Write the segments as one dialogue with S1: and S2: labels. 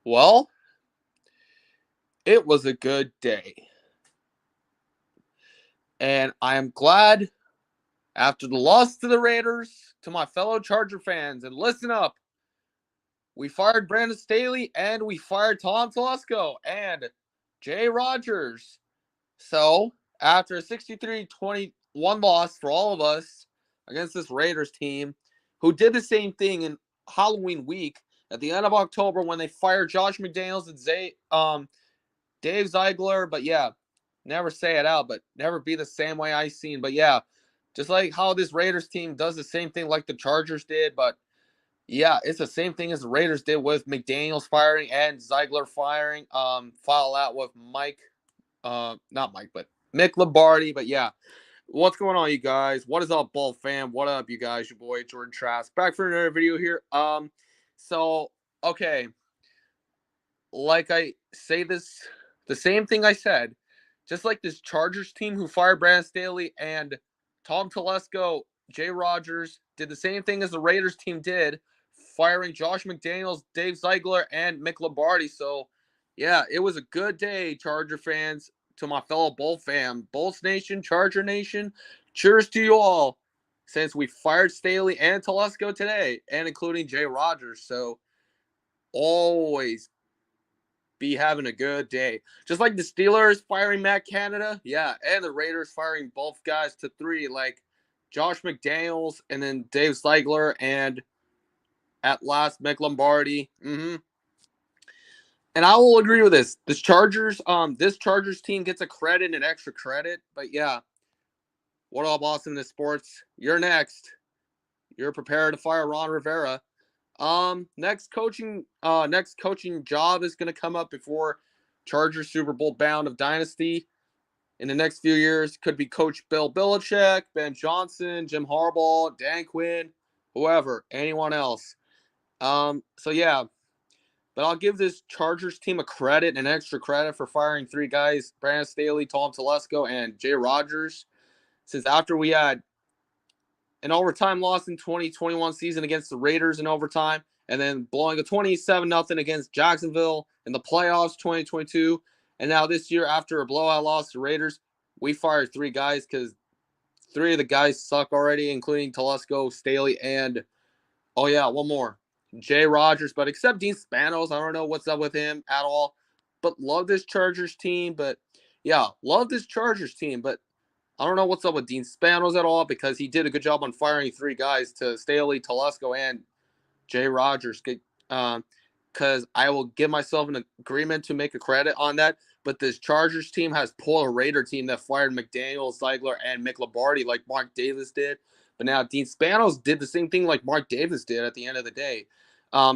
S1: Well, it was a good day. And I am glad after the loss to the Raiders, to my fellow Charger fans, and listen up. We fired Brandon Staley and we fired Tom Telesco and Jay Rogers. So, after a 63-21 loss for all of us against this Raiders team, who did the same thing in Halloween week at the end of October when they fired Josh McDaniels and Dave Ziegler, but yeah, never say it out, but never be the same way I seen. But yeah, just like how this Raiders team does the same thing like the Chargers did, but yeah, it's the same thing as the Raiders did with McDaniels firing and Ziegler firing. File out with not Mike, but Mick Lombardi. But yeah, what's going on, you guys? What is up, Bull fam? What up, you guys? Your boy Jordan Trask back for another video here. So okay, like I say this, the same thing I said, just like this Chargers team who fired Brandon Staley and Tom Telesco, Jay Rogers did the same thing as the Raiders team did, firing Josh McDaniels, Dave Ziegler, and Mick Lombardi. So, yeah, it was a good day, Charger fans. To my fellow Bull fam, Bulls Nation, Charger Nation, cheers to you all. Since we fired Staley and Telesco today, and including Jay Rogers. So, always be having a good day. Just like the Steelers firing Matt Canada, yeah, and the Raiders firing both guys to 3, like Josh McDaniels and then Dave Ziegler and at last Mick Lombardi. And I will agree with this. This Chargers team gets a credit and extra credit. But yeah, what up, Awesomeness Sports? You're next. You're prepared to fire Ron Rivera. Next coaching job is going to come up before Chargers Super Bowl bound of Dynasty in the next few years. Could be Coach Bill Belichick, Ben Johnson, Jim Harbaugh, Dan Quinn, whoever, anyone else. So yeah, but I'll give this Chargers team a credit, an extra credit for firing 3 guys: Brandon Staley, Tom Telesco, and Jay Rogers. Since after we had an overtime loss in 2021 season against the Raiders in overtime, and then blowing a 27-0 against Jacksonville in the playoffs 2022. And now this year, after a blowout loss to Raiders, we fired 3 guys because 3 of the guys suck already, including Telesco, Staley, and, oh yeah, one more, Jay Rogers. But except Dean Spanos, I don't know what's up with him at all. But love this Chargers team. But yeah, love this Chargers team. But I don't know what's up with Dean Spanos at all because he did a good job on firing 3 guys to Staley, Telesco, and Jay Rogers. Because I will give myself an agreement to make a credit on that. But this Chargers team has pulled a Raider team that fired McDaniels, Ziegler, and Mick Lombardi like Mark Davis did. But now Dean Spanos did the same thing like Mark Davis did at the end of the day.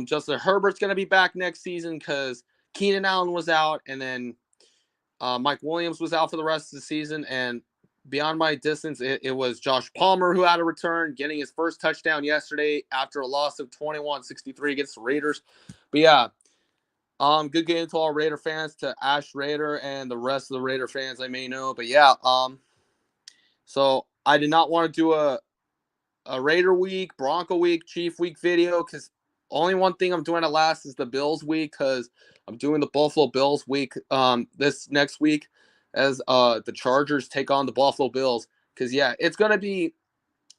S1: Justin Herbert's going to be back next season because Keenan Allen was out, and then Mike Williams was out for the rest of the season, and beyond my distance, it was Josh Palmer who had a return, getting his first touchdown yesterday after a loss of 21-63 against the Raiders. But yeah, good game to all Raider fans, to Ash Raider and the rest of the Raider fans I may know. But yeah, so I did not want to do a Raider week, Bronco week, Chief week video because only one thing I'm doing at last is the Bills week because I'm doing the Buffalo Bills week this next week as the Chargers take on the Buffalo Bills. Because yeah, it's gonna be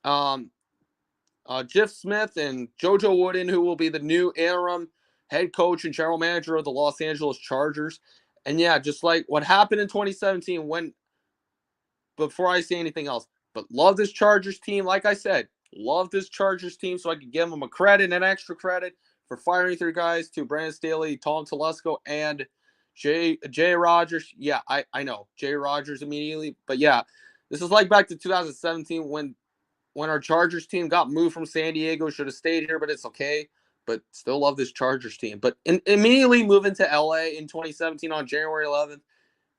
S1: Jeff Smith and JoJo Wooden, who will be the new interim head coach and general manager of the Los Angeles Chargers. And yeah, just like what happened in 2017 when, before I say anything else, but love this Chargers team. Like I said, love this Chargers team, so I could give them a credit and extra credit for firing 3 guys to Brandon Staley, Tom Telesco, and Jay Rogers. Yeah, I know Jay Rogers immediately, but yeah, this is like back to 2017 when our Chargers team got moved from San Diego. Should have stayed here, but it's okay. But still love this Chargers team. But immediately moving to LA in 2017 on January 11th,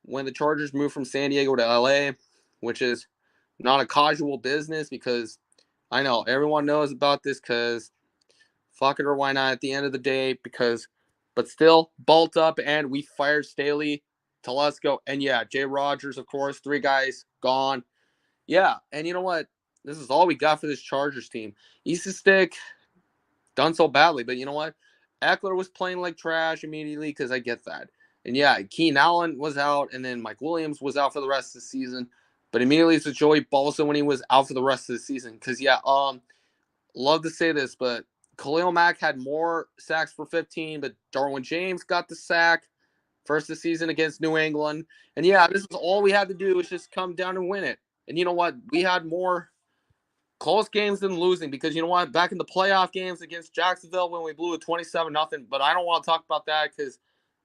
S1: when the Chargers moved from San Diego to LA, which is not a casual business because I know everyone knows about this because fuck it or why not at the end of the day but still bolt up and we fired Staley, Telesco, and yeah, Jay Rogers, of course, 3 guys gone. Yeah, and you know what? This is all we got for this Chargers team. Easton Stick done so badly, but you know what? Eckler was playing like trash immediately because I get that. And yeah, Keenan Allen was out, and then Mike Williams was out for the rest of the season. But immediately it's Joey Bosa when he was out for the rest of the season. Because yeah, love to say this, but Khalil Mack had more sacks for 15, but Darwin James got the sack first of the season against New England. And yeah, this is all we had to do was just come down and win it. And you know what? We had more close games than losing because you know what? Back in the playoff games against Jacksonville when we blew a 27-0, but I don't want to talk about that because,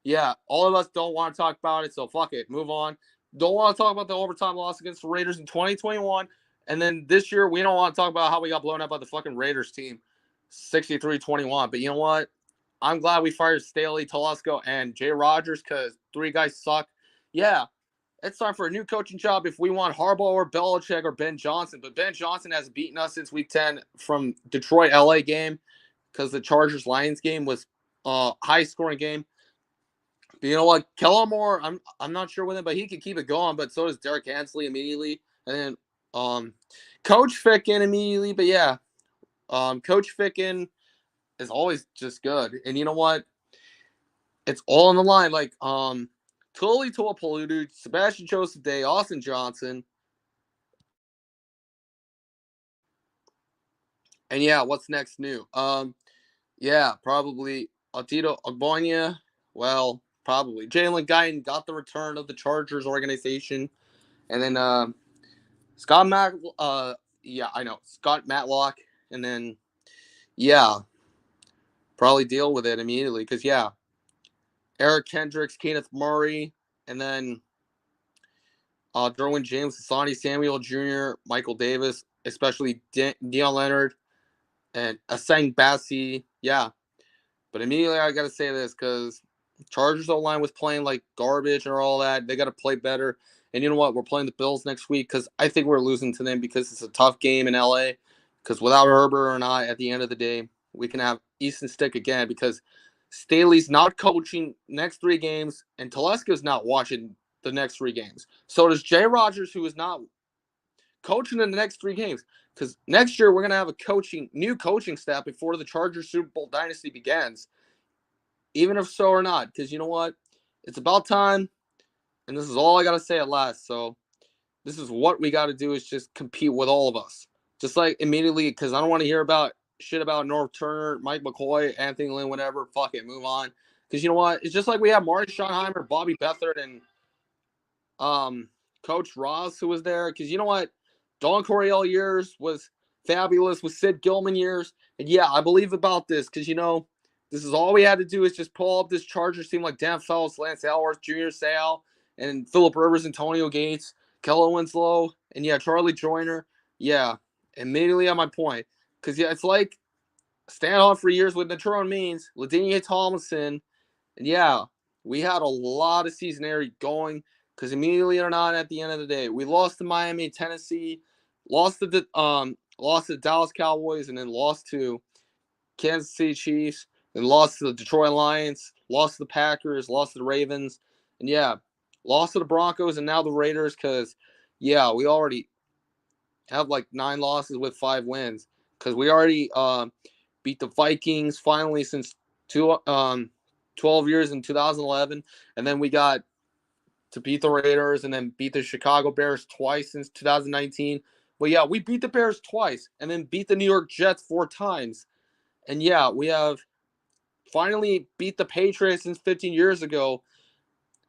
S1: yeah, all of us don't want to talk about it, so fuck it. Move on. Don't want to talk about the overtime loss against the Raiders in 2021. And then this year, we don't want to talk about how we got blown out by the fucking Raiders team 63-21. But you know what? I'm glad we fired Staley, Telesco, and Jay Rodgers because 3 guys suck. Yeah, it's time for a new coaching job if we want Harbaugh or Belichick or Ben Johnson. But Ben Johnson has beaten us since week 10 from Detroit LA game because the Chargers Lions game was a high scoring game. But you know what? Kellen Moore, I'm not sure with him, but he can keep it going. But so does Derek Hansley immediately. And then Coach Ficken immediately. But yeah, Coach Ficken is always just good. And you know what? It's all on the line. Like Tuli Tuipulotu, Sebastian Joseph Day, Austin Johnson. And yeah, what's next new? Yeah, probably Altito Agbonia. Well, probably. Jalen Guyton got the return of the Chargers organization. And then Scott Matt yeah, I know. Scott Matlock. And then yeah, probably deal with it immediately. Cause yeah, Eric Kendricks, Kenneth Murray, and then Derwin James, Sonny Samuel Jr., Michael Davis, especially Deion Leonard, and Asang Bassi. Yeah. But immediately I got to say this because Chargers O-line was playing like garbage and all that. They got to play better. And you know what? We're playing the Bills next week because I think we're losing to them because it's a tough game in LA. Because without Herbert or not, at the end of the day, we can have Easton Stick again because Staley's not coaching next 3 games and Telesco's not watching the next 3 games. So does Jay Rodgers, who is not coaching in the next 3 games. Because next year we're gonna have a new coaching staff before the Chargers Super Bowl dynasty begins. Even if so or not, because you know what? It's about time, and this is all I gotta say at last. So this is what we gotta do is just compete with all of us. Just like immediately, because I don't want to hear about shit about North Turner, Mike McCoy, Anthony Lynn, whatever. Fuck it, move on. Because you know what? It's just like we have Marty Schottenheimer, Bobby Beathard, and Coach Ross, who was there. Because you know what? Don Coryell years was fabulous with Sid Gilman years. And yeah, I believe about this because, you know, this is all we had to do is just pull up this Chargers team like Dan Phelps, Lance Alworth, Junior Seau, and Phillip Rivers, Antonio Gates, Kellen Winslow, and yeah, Charlie Joyner. Yeah, immediately on my point. Because, yeah, it's like standoff for years with Natrone Means, Ladainian Tomlinson, and yeah, we had a lot of seasonality going because immediately or not, at the end of the day, we lost to Miami, Tennessee, lost to the Dallas Cowboys, and then lost to Kansas City Chiefs, then lost to the Detroit Lions, lost to the Packers, lost to the Ravens, and yeah, lost to the Broncos, and now the Raiders because yeah, we already have like 9 losses with 5 wins because we already beat the Vikings finally since 12 years in 2011, and then we got to beat the Raiders and then beat the Chicago Bears twice since 2019. But yeah, we beat the Bears twice and then beat the New York Jets 4 times. And yeah, we have finally beat the Patriots since 15 years ago,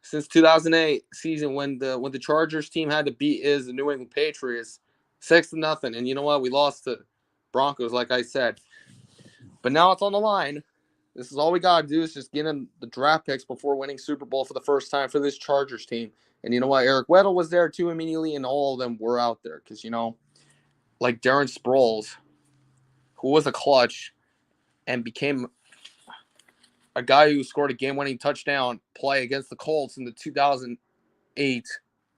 S1: since 2008 season when the Chargers team had to beat the New England Patriots 6-0. And you know what? We lost to Broncos, like I said. But now it's on the line. This is all we got to do is just get in the draft picks before winning Super Bowl for the first time for this Chargers team. And you know what? Eric Weddle was there too immediately, and all of them were out there. Because, you know, like Darren Sproles, who was a clutch and became a guy who scored a game-winning touchdown play against the Colts in the 2008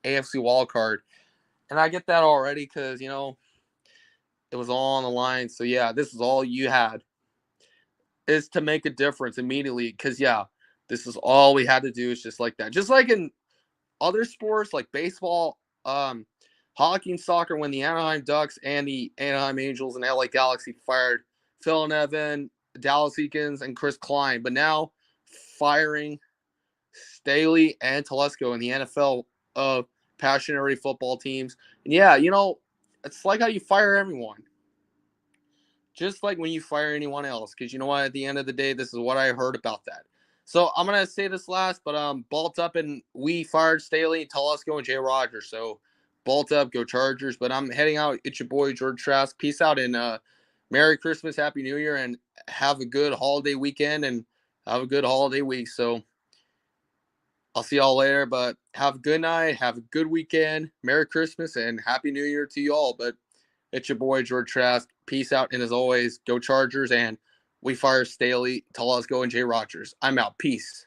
S1: AFC wildcard. And I get that already because, you know, it was all on the line. So, yeah, this is all you had. Is to make a difference immediately because, yeah, this is all we had to do is just like that. Just like in other sports like baseball, hockey and soccer when the Anaheim Ducks and the Anaheim Angels and LA Galaxy fired Phil Nevin, Dallas Eakins and Chris Klein, but now firing Staley and Telesco in the NFL of passionate football teams. And yeah, it's like how you fire everyone. Just like when you fire anyone else, because you know what? At the end of the day, this is what I heard about that. So I'm gonna say this last, but Bolt up, and we fired Staley, Telesco, and Jay Rogers. So Bolt up, go Chargers. But I'm heading out. It's your boy George Trask. Peace out, and Merry Christmas, Happy New Year, and have a good holiday weekend, and have a good holiday week. So I'll see y'all later. But have a good night, have a good weekend, Merry Christmas, and Happy New Year to you all. But it's your boy, George Trask. Peace out. And as always, go Chargers. And we fire Staley, Telesco, and Jay Rogers. I'm out. Peace.